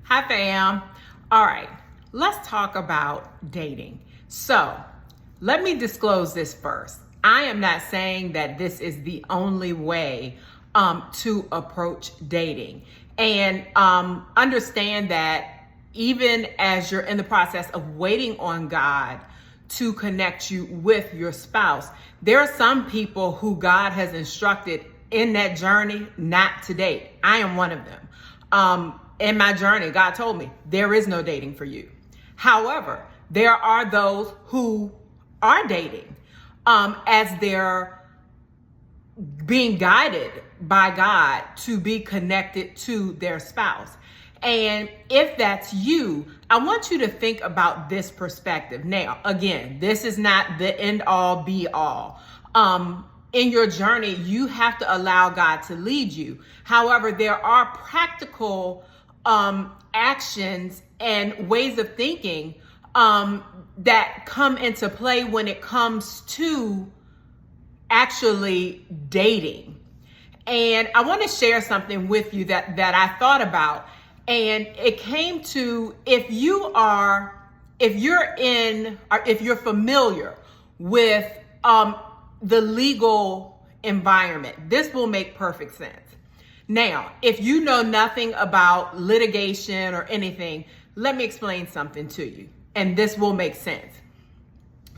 Hi, fam. All right, let's talk about dating. So, let me disclose this first. I am not saying that this is the only way to approach dating. And understand that even as you're in the process of waiting on God to connect you with your spouse, there are some people who God has instructed in that journey not to date. I am one of them. In my journey, God told me there is no dating for you. However, there are those who are dating as they're being guided by God to be connected to their spouse. And if that's you, I want you to think about this perspective. Now, again, this is not the end all be all. In your journey, you have to allow God to lead you. However, there are practical actions and ways of thinking that come into play when it comes to actually dating. And I want to share something with you that I thought about. And it came to, if you're familiar with the legal environment, this will make perfect sense. Now, if you know nothing about litigation or anything, let me explain something to you, and this will make sense.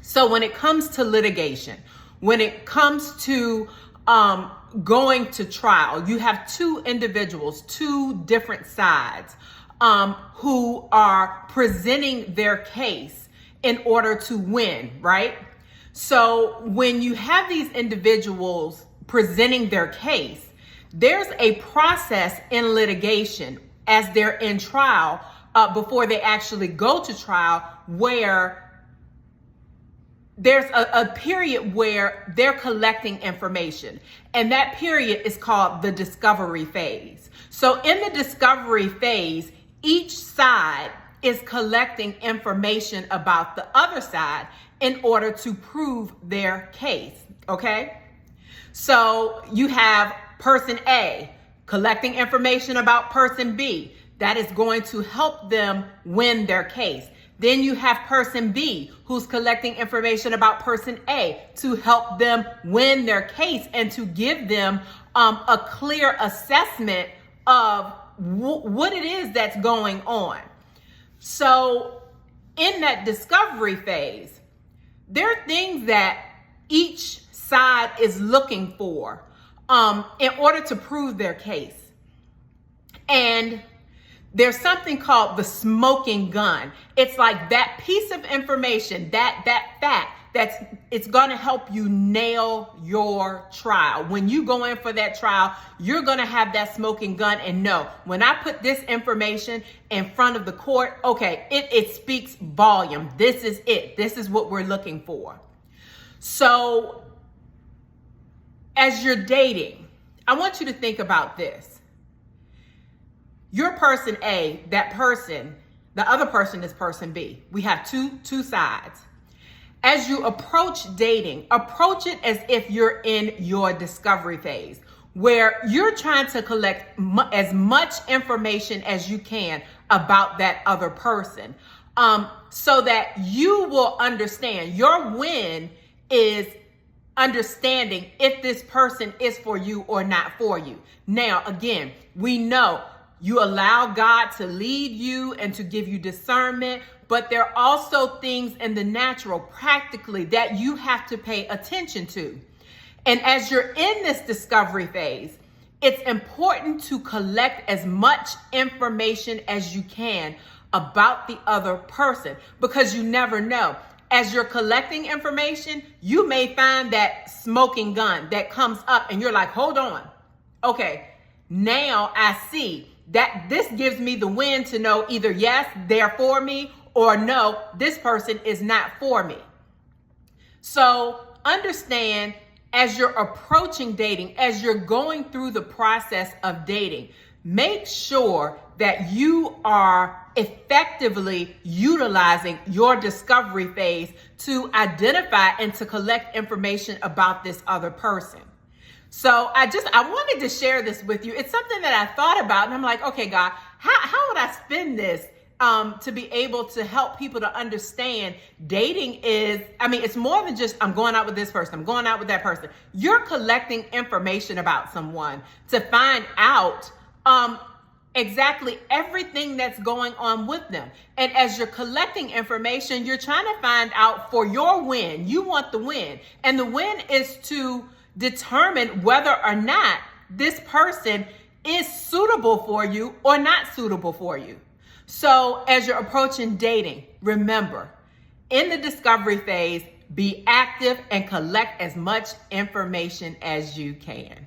So when it comes to litigation, when it comes to going to trial, you have two individuals, two different sides who are presenting their case in order to win, right? So when you have these individuals presenting their case, there's a process in litigation as they're in trial before they actually go to trial, where there's a period where they're collecting information. And that period is called the discovery phase. So in the discovery phase, each side is collecting information about the other side in order to prove their case, okay? So you have person A collecting information about person B that is going to help them win their case. Then you have person B who's collecting information about person A to help them win their case and to give them a clear assessment of what it is that's going on. So in that discovery phase, there are things that each side is looking for in order to prove their case. And there's something called the smoking gun. It's like that piece of information, that fact it's going to help you nail your trial. When you go in for that trial, you're going to have that smoking gun and know, when I put this information in front of the court, okay, it speaks volume. This is it. This is what we're looking for. So as you're dating, I want you to think about this. You're person A, that person, the other person is person B. We have two sides. As you approach dating, approach it as if you're in your discovery phase, where you're trying to collect as much information as you can about that other person, so that you will understand. Your win is understanding if this person is for you or not for you. Now, again, we know you allow God to lead you and to give you discernment, but there are also things in the natural, practically, that you have to pay attention to. And as you're in this discovery phase, it's important to collect as much information as you can about the other person, because you never know. As you're collecting information, you may find that smoking gun that comes up and you're like, hold on. Okay, now I see that this gives me the win to know either yes, they're for me, or no, this person is not for me. So understand, as you're approaching dating, as you're going through the process of dating, make sure that you are effectively utilizing your discovery phase to identify and to collect information about this other person. So I wanted to share this with you. It's something that I thought about, and I'm like, okay, God, how would I spin this to be able to help people to understand dating is, I mean, it's more than just I'm going out with this person, I'm going out with that person. You're collecting information about someone to find out exactly everything that's going on with them. And as you're collecting information, you're trying to find out for your win. You want the win. And the win is to determine whether or not this person is suitable for you or not suitable for you. So as you're approaching dating, remember, in the discovery phase, be active and collect as much information as you can.